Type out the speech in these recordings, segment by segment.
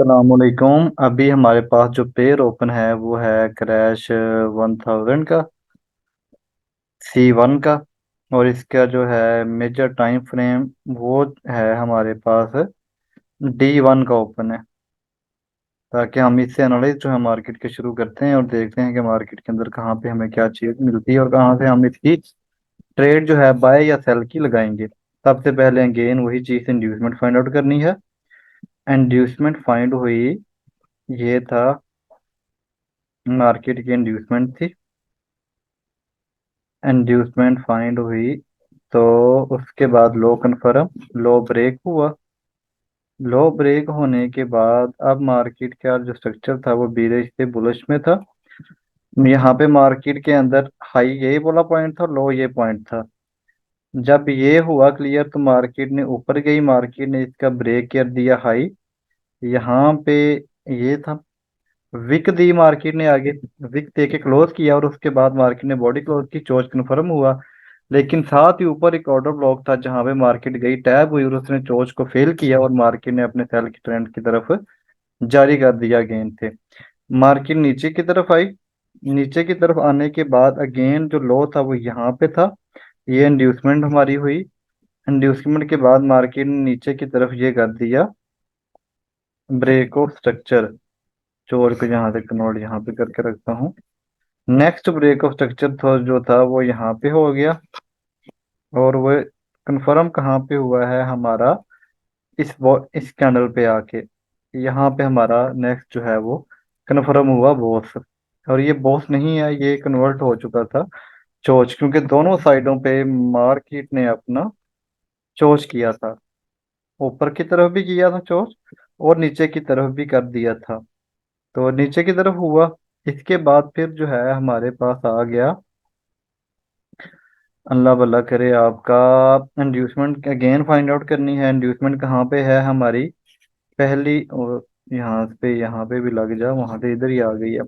सलामकुम। अभी हमारे पास जो पेयर ओपन है वो है क्रैश 1000 का, C1 का। और इसका जो है मेजर टाइम फ्रेम वो है हमारे पास D1 का ओपन है, ताकि हम इससे एनालिस जो है मार्केट के शुरू करते हैं और देखते हैं कि मार्केट के अंदर कहाँ पे हमें क्या चीज़ मिलती है और कहाँ से हम इसकी ट्रेड जो है बाय या सेल की लगाएंगे। सबसे पहले अगेन वही चीज़ इंड्यूसमेंट फाइंड आउट करनी है। इंड्यूसमेंट फाइंड हुई, ये था मार्केट की इंड्यूसमेंट थी। इंड्यूसमेंट फाइंड हुई तो उसके बाद लो कन्फर्म, लो ब्रेक हुआ। लो ब्रेक होने के बाद अब मार्केट का जो स्ट्रक्चर था वो बीरिश से बुलिश में था। यहाँ पे मार्केट के अंदर हाई ये वाला पॉइंट था, लो ये पॉइंट था। जब ये हुआ क्लियर तो मार्केट ने ऊपर गई, मार्केट ने इसका ब्रेक कर दिया हाई यहाँ पे। ये था विक दी मार्केट ने आगे, विक दे के क्लोज किया और उसके बाद मार्केट ने बॉडी क्लोज की, चोज कन्फर्म हुआ। लेकिन साथ ही ऊपर एक ऑर्डर ब्लॉक था जहां पे मार्केट गई टैब हुई और उसने चोज को फेल किया और मार्केट ने अपने सेल की ट्रेंड की तरफ जारी कर दिया गेन थे। मार्केट नीचे की तरफ आई, नीचे की तरफ आने के बाद अगेन जो लो था वो यहाँ पे था। ये इंड्यूसमेंट हमारी हुई। इंड्यूसमेंट के बाद मार्केट ने नीचे की तरफ ये कर दिया ब्रेक ऑफ स्ट्रक्चर। चोर को यहाँ से कन्वर्ट यहाँ पे करके रखता हूँ। नेक्स्ट ब्रेक ऑफ स्ट्रक्चर था जो था वो यहाँ पे हो गया। और वो कंफर्म कहाँ पे हुआ है हमारा, इस कैंडल पे आके यहाँ पे हमारा नेक्स्ट जो है वो कंफर्म हुआ बॉस। और ये बॉस नहीं है, ये कन्वर्ट हो चुका था चोच, क्योंकि दोनों साइडों पे मार्केट ने अपना चोच किया था। ऊपर की तरफ भी किया था चोच और नीचे की तरफ भी कर दिया था। तो नीचे की तरफ हुआ, इसके बाद फिर जो है हमारे पास आ गया, अल्लाह भला करे आपका, इंड्यूसमेंट अगेन फाइंड आउट करनी है। इंड्यूसमेंट कहाँ पे है हमारी पहली, और यहाँ पे भी लग जा, वहां से इधर ही आ गई है।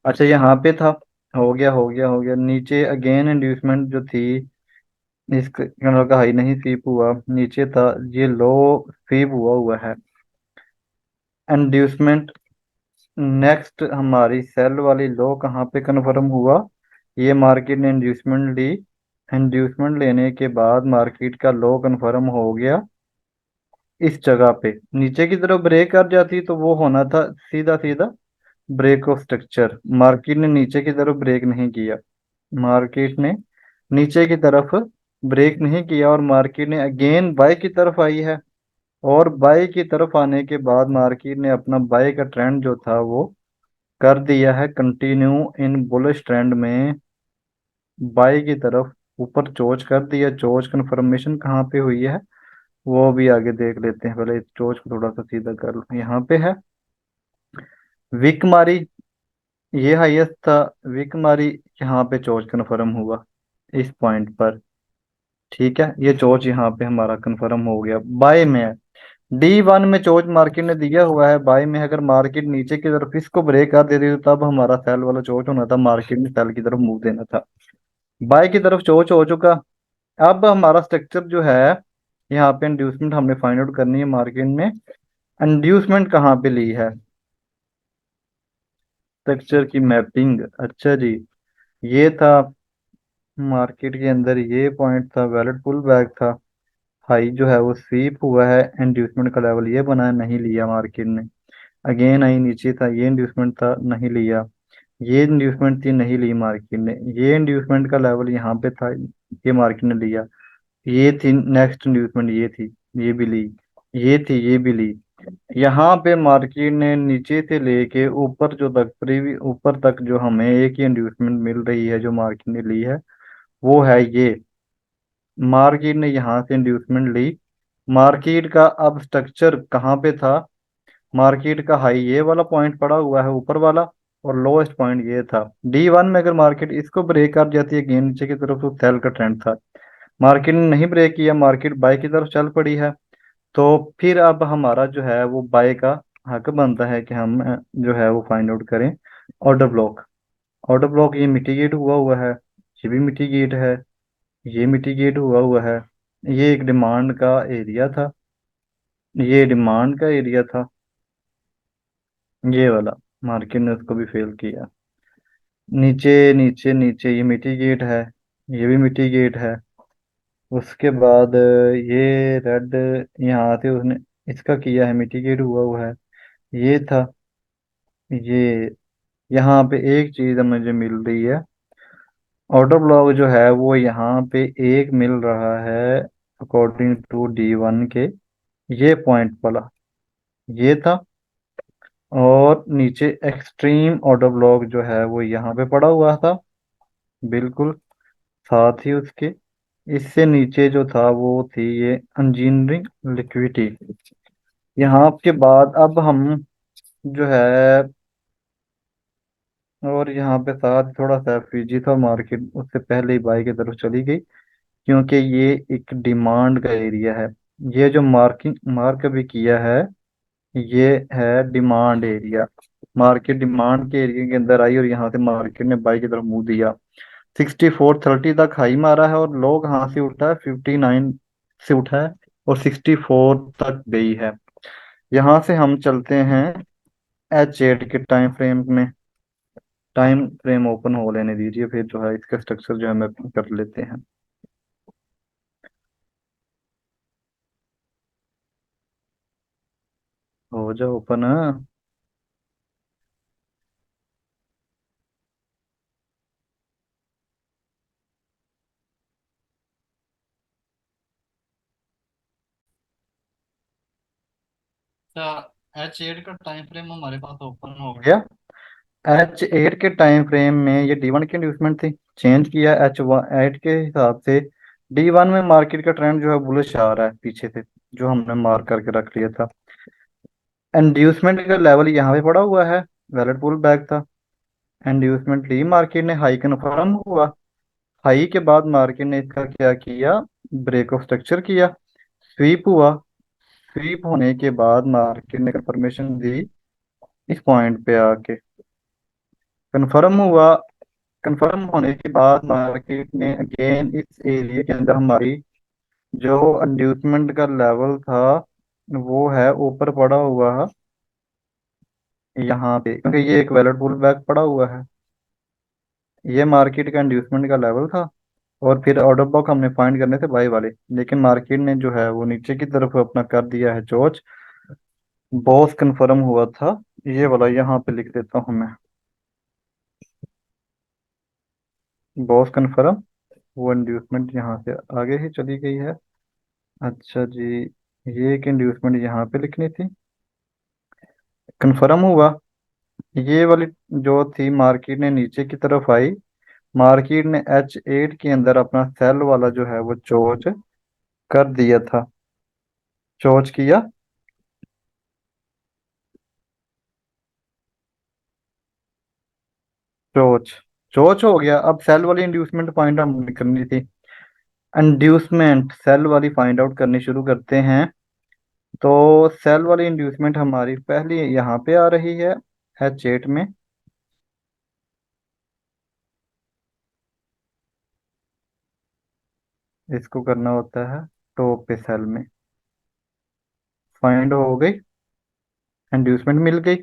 अच्छा यहाँ पे था, हो गया हो गया हो गया। नीचे अगेन इंड्यूसमेंट जो थी, इस कैंडल का हाई नहीं स्वीप हुआ, नीचे था, ये लो स्वीप हुआ हुआ है। इंड्यूसमेंट नेक्स्ट हमारी सेल वाली लो कहाँ पे कन्फर्म हुआ, ये मार्केट ने इंड्यूसमेंट ली। इंड्यूसमेंट लेने के बाद मार्केट का लो कन्फर्म हो गया इस जगह पे। नीचे की तरफ ब्रेक कर जाती तो वो होना था सीधा सीधा ब्रेक ऑफ स्ट्रक्चर। मार्केट ने नीचे की तरफ ब्रेक नहीं किया, मार्केट ने नीचे की तरफ ब्रेक नहीं किया और मार्केट ने अगेन बाय की तरफ आई है। और बाय की तरफ आने के बाद मार्केट ने अपना बाय का ट्रेंड जो था वो कर दिया है कंटिन्यू इन बुलिश ट्रेंड में, बाय की तरफ ऊपर चोच कर दिया। चोच कन्फर्मेशन कहाँ पे हुई है वो भी आगे देख लेते हैं, पहले इस चोच को थोड़ा सा सीधा कर लो, यहाँ पे है विक मारी, ये हाईएस्ट था। विक मारी, यहाँ पे चोच कन्फर्म हुआ इस पॉइंट पर। ठीक है, ये चोच यहाँ पे हमारा कन्फर्म हो गया, बाय में है। D1 में चोच मार्केट ने दिया हुआ है बाय में, अगर मार्केट नीचे की तरफ इसको ब्रेक कर देती तो तब हमारा सेल वाला चोच होना था, मार्केट ने सेल की तरफ मूव देना था। बाय की तरफ चोच हो चुका। अब हमारा स्ट्रक्चर जो है, यहाँ पे इंड्यूसमेंट हमने फाइंड आउट करनी है मार्केट में। इंड्यूसमेंट कहाँ पे ली है, स्ट्रक्चर की मैपिंग। अच्छा जी, ये था मार्केट के अंदर, ये पॉइंट था, वैलिड पुल बैक था। हाई जो है वो स्वीप हुआ है, इंड्यूसमेंट का लेवल ये बना है, नहीं लिया मार्केट ने। अगेन आई नीचे था, ये इंड्यूसमेंट था, नहीं लिया। ये इंड्यूसमेंट थी, नहीं ली मार्केट ने। ये इंड्यूसमेंट का लेवल यहाँ पे था, ये मार्केट ने लिया। ये थी नेक्स्ट इंड्यूसमेंट, ये थी, ये भी ली। ये थी, ये भी ली। यहाँ पे मार्केट ने नीचे से लेके ऊपर जो तक प्रीवी ऊपर तक जो हमें एक ही इंड्यूसमेंट मिल रही है जो मार्केट ने ली है वो है ये। मार्केट ने यहाँ से इंड्यूसमेंट ली। मार्केट का अब स्ट्रक्चर कहाँ पे था, मार्केट का हाई ये वाला पॉइंट पड़ा हुआ है ऊपर वाला, और लोएस्ट पॉइंट ये था D1 में। अगर मार्केट इसको ब्रेक कर जाती है गेन नीचे की तरफ तो सेल का ट्रेंड था। मार्केट ने नहीं ब्रेक किया, मार्केट बाय की तरफ चल पड़ी है। तो फिर अब हमारा जो है वो बाय का हक बनता है कि हम जो है वो फाइंड आउट करें ऑर्डर ब्लॉक। ऑर्डर ब्लॉक ये मिटिगेट हुआ हुआ है, ये भी मिटिगेट है, ये मिटिगेट हुआ हुआ है। ये एक डिमांड का एरिया था, ये डिमांड का एरिया था। ये वाला मार्केट ने उसको भी फेल किया। नीचे नीचे नीचे ये मिटीगेट है, ये भी मिटीगेट है। उसके बाद ये रेड, यहाँ से उसने इसका किया है, मिटीगेट हुआ हुआ है। ये था, ये यहाँ पे एक चीज मुझे मिल रही है। ऑटो ब्लॉक जो है वो यहाँ पे एक मिल रहा है अकॉर्डिंग टू D1 के, ये पॉइंट वाला ये था। और नीचे एक्सट्रीम ऑटो ब्लॉक जो है वो यहाँ पे पड़ा हुआ था, बिल्कुल साथ ही उसके। इससे नीचे जो था वो थी ये इंजीनियरिंग लिक्विडिटी। यहाँ के बाद अब हम जो है, और यहाँ पे साथ थोड़ा सा एफवीजी था, मार्केट उससे पहले ही बाई की तरफ चली गई, क्योंकि ये एक डिमांड का एरिया है। ये जो मार्किंग मार्क अभी किया है, ये है डिमांड एरिया। मार्केट डिमांड के एरिया के अंदर आई और यहाँ से मार्केट ने बाई की तरफ मुंह दिया। 6430 तक हाई मारा है और लो कहाँ से उठा है, 59 से उठा है और 64 तक गई है। यहाँ से हम चलते हैं H8 के टाइम फ्रेम में। टाइम फ्रेम ओपन हो लेने दीजिए, फिर जो है इसका स्ट्रक्चर जो है मैं कर लेते हैं। हो जाओ ओपन। अच्छा, H8 का टाइम फ्रेम हमारे पास ओपन हो गया। H8 के टाइम फ्रेम में ये D1 की इंड्यूसमेंट थी, चेंज किया H8 के हिसाब से। D1 में मार्केट का ट्रेंड जो है बुलिश आ रहा है पीछे से, जो हमने मार्क करके रख लिया था। इंड्यूसमेंट का लेवल यहाँ पे पड़ा हुआ है, वैलिड पुल बैक था। इंड्यूसमेंट ली मार्केट ने, हाई कन्फर्म हुआ। हाई के बाद मार्केट ने इसका क्या किया, ब्रेक ऑफ स्ट्रक्चर किया, स्वीप हुआ। स्वीप होने के बाद मार्केट ने कंफर्मेशन दी इस पॉइंट पे आके, कंफर्म हुआ। कंफर्म होने के बाद मार्केट ने अगेन इस एरिया के अंदर हमारी जो इंड्यूसमेंट का लेवल था वो है ऊपर पड़ा हुआ है यहाँ पे, क्योंकि ये एक वैलिड पुल बैक पड़ा हुआ है। ये मार्केट का इंड्यूसमेंट का लेवल था। और फिर ऑर्डर ब्लॉक हमने फाइंड करने थे बाई वाले, लेकिन मार्केट ने जो है वो नीचे की तरफ अपना कर दिया है चोच। बॉस कंफर्म हुआ था, ये वाला यहाँ पे लिख देता हूँ मैं, बॉस कंफर्म। वो इंड्यूसमेंट यहाँ से आगे ही चली गई है। अच्छा जी, ये एक इंड्यूसमेंट यहाँ पे लिखनी थी, कंफर्म हुआ। ये वाली जो थी मार्केट ने नीचे की तरफ आई। मार्केट ने H8 के अंदर अपना सेल वाला जो है वो चोच कर दिया था। चोच किया, चोच चोच हो गया। अब सेल वाली इंड्यूसमेंट फाइंड आउट करनी थी। इंड्यूसमेंट सेल वाली फाइंड आउट करनी शुरू करते हैं। तो सेल वाली इंड्यूसमेंट हमारी पहली यहाँ पे आ रही है H8 में। इसको करना होता है टॉप पे सेल में, फाइंड हो गई, इंड्यूसमेंट मिल गई।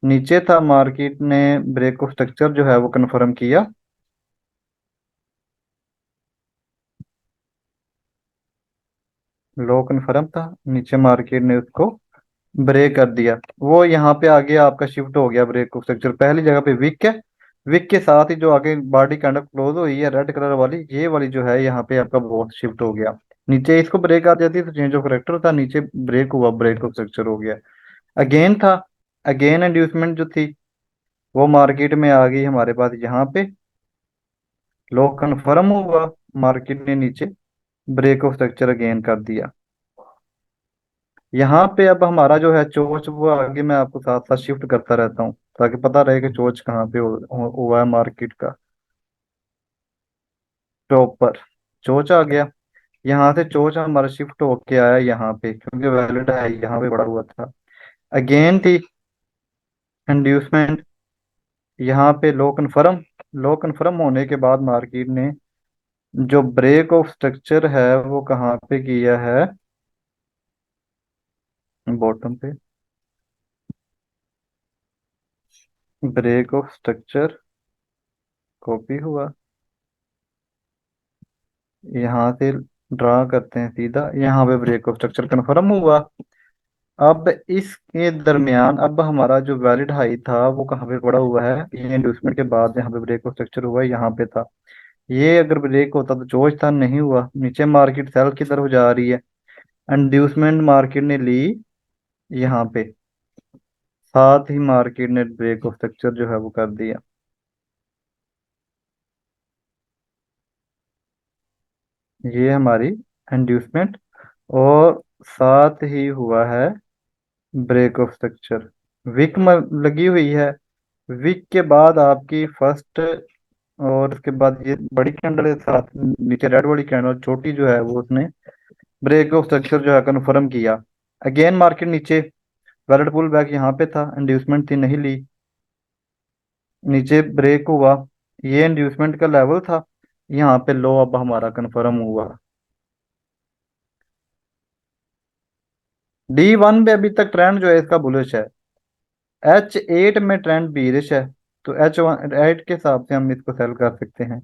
नीचे था, मार्केट ने ब्रेक ऑफ स्ट्रक्चर जो है वो कंफर्म किया। लो कंफर्म था, नीचे मार्केट ने उसको ब्रेक कर दिया। वो यहाँ पे आगे आपका शिफ्ट हो गया ब्रेक ऑफ स्ट्रक्चर, पहली जगह पे विक है। विक के साथ ही जो आगे बॉडी कैंडल क्लोज हुई है रेड कलर वाली, ये वाली जो है यहाँ पे आपका बहुत शिफ्ट हो गया। नीचे इसको ब्रेक आ जाती तो चेंज ऑफ करेक्टर था, नीचे ब्रेक हुआ, ब्रेक ऑफ स्ट्रक्चर हो गया। अगेन था, अगेन इंड्यूसमेंट जो थी वो मार्केट में आ गई हमारे पास यहाँ पे। लो कन्फर्म हुआ, मार्केट ने नीचे ब्रेक ऑफ स्ट्रक्चर अगेन कर दिया। यहाँ पे अब हमारा जो है चोच वो आगे मैं आपको साथ साथ शिफ्ट करता रहता हूँ, ताकि पता रहे कि चोच कहाँ पे हुआ है मार्केट का। टॉप पर चोच आ गया। यहाँ से चोच हमारा शिफ्ट होके आया यहाँ पे, क्योंकि वैलिड है यहाँ पे पड़ा हुआ था। अगेन थी इंड्यूसमेंट, यहाँ पे लो कन्फर्म। लो कन्फर्म होने के बाद मार्केट ने जो ब्रेक ऑफ स्ट्रक्चर है वो कहाँ पे किया है, बॉटम पे। ब्रेक ऑफ स्ट्रक्चर कॉपी हुआ, यहाँ से ड्रा करते हैं सीधा, यहाँ पे ब्रेक ऑफ स्ट्रक्चर कन्फर्म हुआ। अब इसके दरमियान अब हमारा जो वैलिड हाई था वो कहाँ पे पड़ा हुआ है, ये इंड्यूसमेंट के बाद यहाँ पे ब्रेक ऑफ स्ट्रक्चर हुआ है, यहाँ पे था। ये अगर ब्रेक होता तो जोश था, नहीं हुआ, नीचे मार्केट सेल की तरफ जा रही है। इंड्यूसमेंट मार्केट ने ली यहाँ पे, साथ ही मार्केट ने ब्रेक ऑफ स्ट्रक्चर जो है वो कर दिया। ये हमारी इंड्यूसमेंट, और साथ ही हुआ है ब्रेक ऑफ स्ट्रक्चर। विक लगी हुई है। विक के बाद आपकी फर्स्ट, और उसके बाद ये बड़ी कैंडल है, साथ नीचे रेड वाली कैंडल छोटी जो है वो उसने ब्रेक ऑफ स्ट्रक्चर जो है कन्फर्म किया। अगेन मार्केट नीचे, वैलिड पुल बैक यहाँ पे था, इंड्यूसमेंट थी नहीं ली, नीचे ब्रेक हुआ, ये इंड्यूसमेंट का लेवल था, यहाँ पे लो अब हमारा कन्फर्म हुआ। D1 पे अभी तक ट्रेंड जो है इसका बुलिश है। H8 में ट्रेंड बीरिश है, तो H8 के हिसाब से हम इसको सेल कर सकते हैं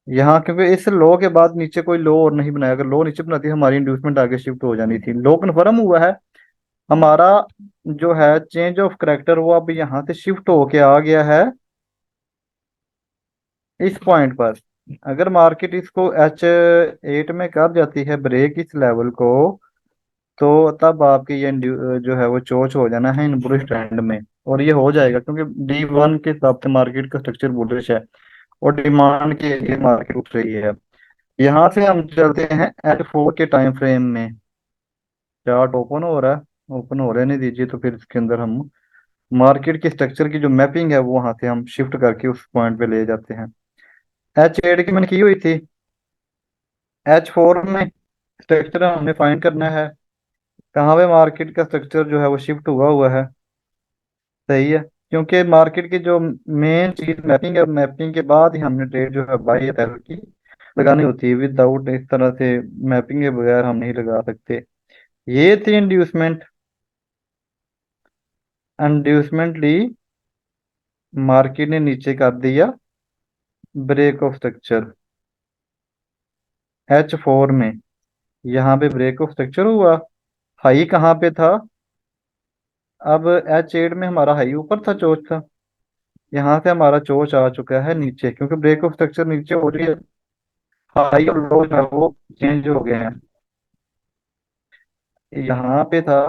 यहाँ, क्योंकि इस लो के बाद नीचे कोई लो और नहीं बनाया, अगर लो नीचे बनाती हमारी इंड्यूसमेंट आगे शिफ्ट हो जानी थी। लो कन्फर्म हुआ है हमारा, जो है चेंज ऑफ करेक्टर वो अब यहाँ से शिफ्ट होके आ गया है इस पॉइंट पर। अगर मार्केट इसको H8 में कर जाती है ब्रेक इस लेवल को, तो तब आपकी ये जो है वो चोच हो जाना है इन बुलिश ट्रेंड में, और ये हो जाएगा क्योंकि D1 के हिसाब से मार्केट का स्ट्रक्चर बुलिश है और डिमांड के लिए मार्केट उठ रही है। यहाँ से हम चलते हैं H4 के टाइम फ्रेम में। चार्ट ओपन हो रहा है, ओपन हो रहने दीजिए, तो फिर इसके अंदर हम मार्केट के स्ट्रक्चर की जो मैपिंग है वो वहां से हम शिफ्ट करके उस पॉइंट पे ले जाते हैं। H8 की मैंने की हुई थी, H4 में स्ट्रक्चर हमने फाइंड करना है, कहाँ पे मार्केट का स्ट्रक्चर जो है वो शिफ्ट हुआ हुआ है। सही है, क्योंकि मार्केट की जो मेन चीज मैपिंग है, मैपिंग के बाद ही हमने ट्रेड जो है बाई या सेल की लगानी होती है। विदाउट इस तरह से मैपिंग के बगैर हम नहीं लगा सकते। ये थी इंड्यूसमेंट, इंड्यूसमेंट ली, मार्केट ने नीचे कर दिया ब्रेक ऑफ स्ट्रक्चर H4 में, यहाँ पे ब्रेक ऑफ स्ट्रक्चर हुआ। हाई कहाँ पे था, अब H8 में हमारा हाई ऊपर था, चोच था, यहाँ से हमारा चोच आ चुका है नीचे, क्योंकि ब्रेक ऑफ स्ट्रक्चर नीचे हो रही है, हाई और लो जो है वो चेंज हो गए हैं। यहाँ पे था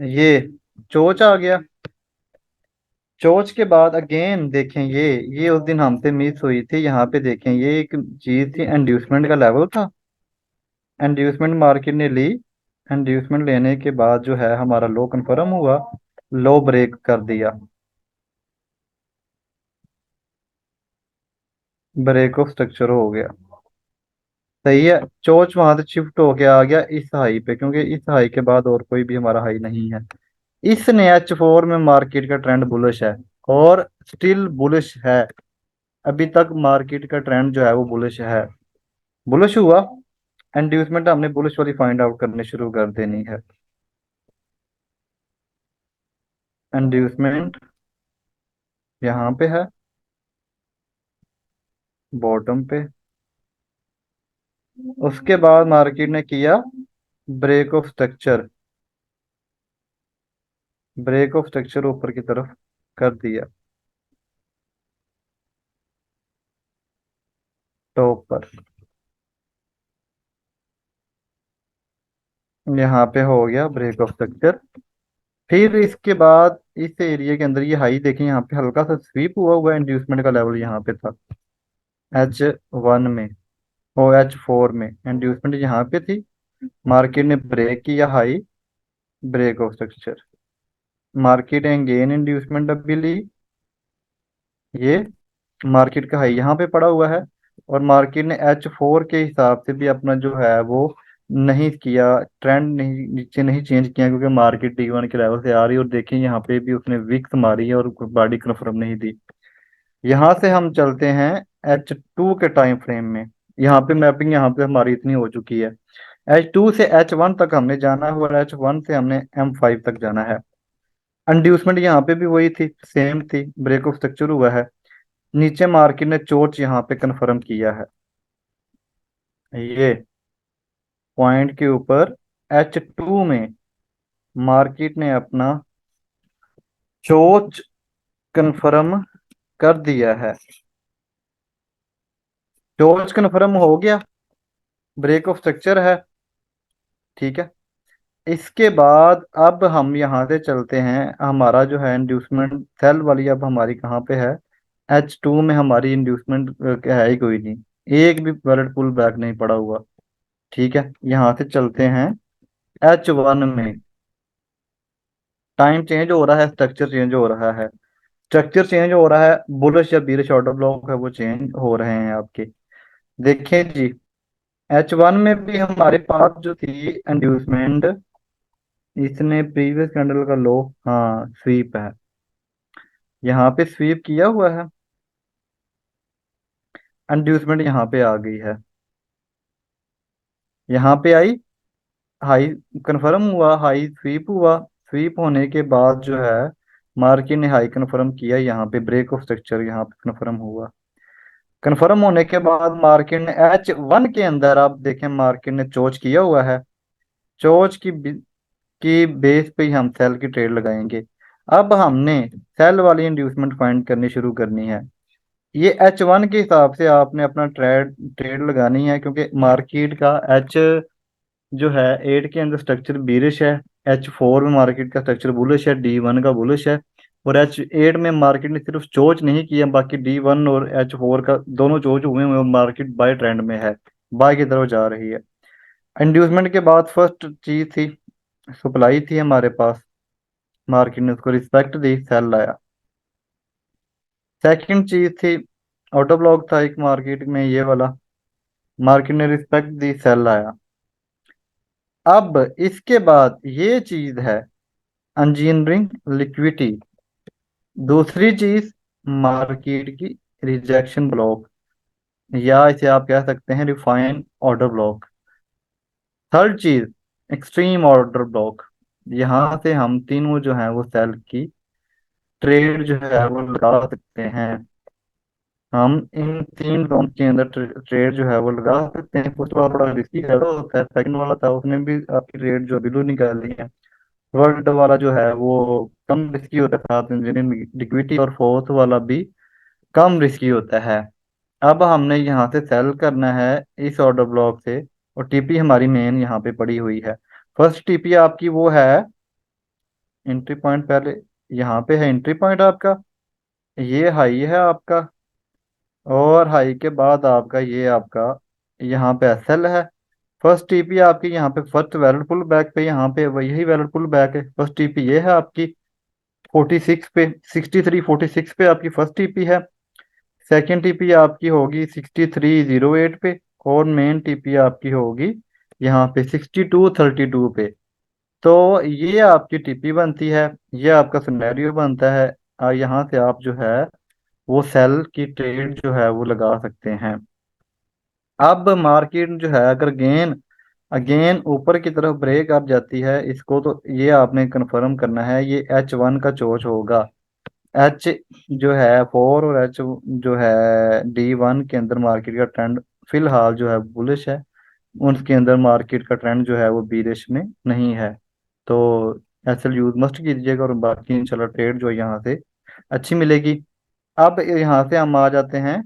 ये, चोच आ गया। चोच के बाद अगेन देखें, ये उस दिन हमसे मिस हुई थी, यहाँ पे देखें ये एक चीज थी, इंड्यूसमेंट का लेवल था, इंड्यूसमेंट मार्केट ने ली, इंड्यूसमेंट लेने के बाद जो है हमारा लो कंफर्म हुआ, लो ब्रेक कर दिया, ब्रेक ऑफ स्ट्रक्चर हो गया। सही है, चोच वहां से शिफ्ट होके आ गया इस हाई पे, क्योंकि इस हाई के बाद और कोई भी हमारा हाई नहीं है। इसने H4 में मार्केट का ट्रेंड बुलिश है, और स्टिल बुलिश है, अभी तक मार्केट का ट्रेंड जो है वो बुलिश है। बुलिश हुआ, इंड्यूसमेंट हमने बुलिश वाली फाइंड आउट करनी शुरू कर देनी है। इंड्यूसमेंट यहाँ पे है, बॉटम पे, उसके बाद मार्केट ने किया break of structure, break of structure ऊपर की तरफ कर दिया, टॉप पर, यहाँ पे हो गया ब्रेक ऑफ स्ट्रक्चर। फिर इसके बाद इस एरिया के अंदर ये हाई देखें, यहाँ पे हल्का सा स्वीप हुआ हुआ इंड्यूसमेंट का लेवल यहाँ पे था H1 में, और H4 में इंड्यूसमेंट यहाँ पे थी, मार्केट ने ब्रेक किया high, break of structure, market again inducement अभी ली, ये मार्केट का हाई यहाँ पे पड़ा हुआ है, और मार्केट ने H4 के हिसाब से भी अपना जो है वो नहीं किया, ट्रेंड नहीं, नीचे नहीं चेंज किया, क्योंकि मार्केट D1 के लेवल से आ रही है, और देखिए यहाँ पे भी उसने विक्स मारी है और बॉडी कन्फर्म नहीं दी। यहाँ से हम चलते हैं H2 के टाइम फ्रेम में। यहाँ पे मैपिंग यहाँ पे हमारी इतनी हो चुकी है, H2 से H1 तक हमने जाना है और H1 से हमने M5 तक जाना है। इंड्यूसमेंट यहाँ पे भी वही थी, सेम थी, ब्रेक ऑफ स्ट्रक्चर हुआ है। नीचे मार्केट ने चोच यहाँ पे कंफर्म किया है। ये पॉइंट के ऊपर H2 में मार्केट ने अपना चोच कंफर्म कर दिया है। चोच कंफर्म हो गया, ब्रेक ऑफ स्ट्रक्चर है। ठीक है। इसके बाद अब हम यहाँ से चलते हैं, हमारा जो है इंड्यूसमेंट सेल वाली अब हमारी कहाँ पे है? H2 में हमारी इंड्यूसमेंट है ही कोई नहीं, एक भी वैलिड पुल बैक नहीं पड़ा हुआ। ठीक है, यहाँ से चलते हैं H1 में। टाइम चेंज हो रहा है, स्ट्रक्चर चेंज हो रहा है। स्ट्रक्चर चेंज हो रहा है, बुलिश या बीरिश ऑर्डर ब्लॉक है वो चेंज हो रहे हैं आपके। देखें जी, H1 में भी हमारे पास जो थी इंड्यूसमेंट, इसने प्रीवियस कैंडल का लो, हाँ स्वीप है, यहाँ पे स्वीप किया हुआ है। इंड्यूसमेंट यहाँ पे आ गई है, यहाँ पे आई, हाई कंफर्म हुआ, हाई स्वीप हुआ। स्वीप होने के बाद जो है मार्केट ने हाई कंफर्म किया, यहाँ पे ब्रेक ऑफ स्ट्रक्चर यहाँ पे कंफर्म हुआ। कंफर्म होने के बाद मार्केट ने H1 के अंदर, आप देखें मार्केट ने चोच किया हुआ है। चोच की बेस पे ही हम सेल की ट्रेड लगाएंगे। अब हमने सेल वाली इंड्यूसमेंट फाइंड करनी शुरू करनी है। ये H1 के हिसाब से आपने अपना ट्रेड ट्रेड लगानी है, क्योंकि मार्केट का जो है 8 के अंदर स्ट्रक्चर बीरिश है, H4 में मार्केट का स्ट्रक्चर बुलिश है, D1 का बुलिश है। और H8 में मार्केट ने सिर्फ चोच नहीं किया, बाकी D1 और H4 का दोनों चोच हुए हैं और मार्केट बाय ट्रेंड में है, बाय की तरफ जा रही है। इंड्यूसमेंट के बाद फर्स्ट चीज थी, सप्लाई थी हमारे पास, मार्केट ने उसको रिस्पेक्ट दी, सेल लाया। सेकंड चीज थी, ऑटो ब्लॉक था एक मार्केट में ये वाला, मार्केट ने रिस्पेक्ट दी, सेल आया। अब इसके बाद ये चीज है इंजीनियरिंग लिक्विडिटी। दूसरी चीज मार्केट की रिजेक्शन ब्लॉक, या इसे आप कह सकते हैं रिफाइन ऑर्डर ब्लॉक। थर्ड चीज एक्सट्रीम ऑर्डर ब्लॉक। यहाँ से हम तीनों जो है वो सेल की ट्रेड जो है वो लगा सकते हैं। हम इन तीन जोन के अंदर ट्रेड जो है वो लगा सकते हैं। फर्स्ट वाला थोड़ा रिस्की है, तो सेकंड वाला था उसने भी आपकी रेट जो बिलो निकाली है। थर्ड वाला जो है वो कम रिस्की होता है, साथ इंजीनियरिंग लिक्विडिटी, और फोर्थ वाला भी कम रिस्की होता है। अब हमने यहाँ से सेल करना है इस ऑर्डर ब्लॉक से, और टीपी हमारी मेन यहाँ पे पड़ी हुई है। फर्स्ट टीपी आपकी वो है एंट्री पॉइंट, पहले यहाँ पे है एंट्री पॉइंट आपका, ये हाई है आपका, और हाई के बाद आपका ये आपका यहाँ पे एसएल है। फर्स्ट टीपी आपकी यहाँ पे फर्स्ट वैलिड पुल बैक पे, यहाँ पे वही यही वैलिड पुल बैक है। फर्स्ट टीपी ये है आपकी 46 पे, 6346 पे आपकी फर्स्ट टीपी है। सेकंड टीपी आपकी होगी 6308 पे, और मेन टीपी आपकी होगी यहाँ पे 6232 पे। तो ये आपकी टीपी बनती है, ये आपका सिनेरियो बनता है। यहाँ से आप जो है वो सेल की ट्रेड जो है वो लगा सकते हैं। अब मार्केट जो है अगर गेन अगेन ऊपर की तरफ ब्रेक अप जाती है, इसको तो ये आपने कंफर्म करना है, ये H1 का चोच होगा। एच जो है 4 और H जो है D1 के अंदर मार्केट का ट्रेंड फिलहाल जो है बुलिश है, उनके अंदर मार्केट का ट्रेंड जो है वो बीरिश में नहीं है। तो एसएल यूज मस्ट कीजिएगा, और बाकी इंशाल्लाह ट्रेड जो है यहाँ से अच्छी मिलेगी। अब यहाँ से हम आ जाते हैं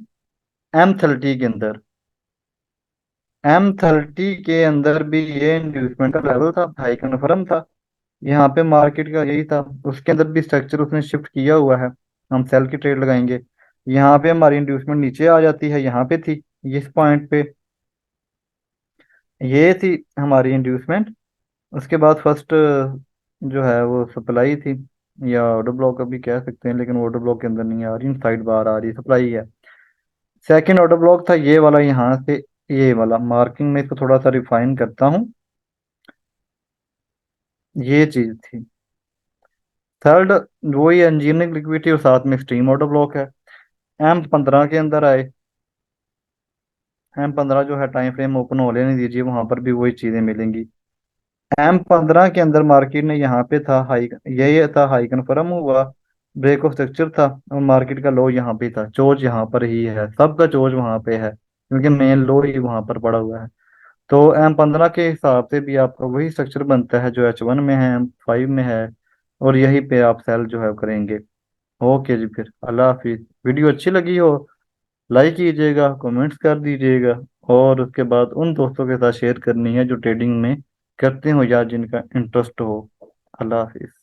M30 के अंदर। M30 के अंदर भी ये इंड्यूसमेंट का लेवल था, हाई कन्फर्म था, यहाँ पे मार्केट का यही था। उसके अंदर भी स्ट्रक्चर उसने शिफ्ट किया हुआ है, हम सेल की ट्रेड लगाएंगे। यहाँ पे हमारी इंड्यूसमेंट नीचे आ जाती है, यहाँ पे थी इस पॉइंट पे, ये थी हमारी इंड्यूसमेंट। उसके बाद फर्स्ट जो है वो सप्लाई थी, या ऑर्डर ब्लॉक अभी कह सकते हैं, लेकिन ऑर्डर ब्लॉक के अंदर नहीं आ रही, साइड बाहर आ रही, सप्लाई है। सेकंड ऑर्डर ब्लॉक था ये वाला, यहाँ से ये वाला मार्किंग में इसको थोड़ा सा रिफाइन करता हूँ, ये चीज थी। थर्ड वही इंजीनियरिंग लिक्विडिटी और साथ में एक्सट्रीम ऑर्डर ब्लॉक है। M15 के अंदर आए, M15 जो है टाइम फ्रेम ओपन हो लेने दीजिए, वहां पर भी वही चीजें मिलेंगी। M15 के अंदर मार्केट ने यहाँ पे था हाई, यही था हाई कन्फर्म हुआ, ब्रेक ऑफ स्ट्रक्चर था, और मार्केट का लो यहाँ पे था, चोज यहाँ पर ही है, सबका चोज वहाँ पे है क्योंकि मेन लो ही वहाँ पर पड़ा हुआ है। तो M15 के हिसाब से भी आपका वही स्ट्रक्चर बनता है जो H1 में है, M5 में है, और यही पे आप सेल जो है करेंगे। ओके जी, फिर अल्लाह हाफिज। वीडियो अच्छी लगी हो लाइक कीजिएगा, कमेंट्स कर दीजिएगा, और उसके बाद उन दोस्तों के साथ शेयर करनी है जो ट्रेडिंग में करते हो या जिनका इंटरेस्ट हो। अल्लाह हाफिज।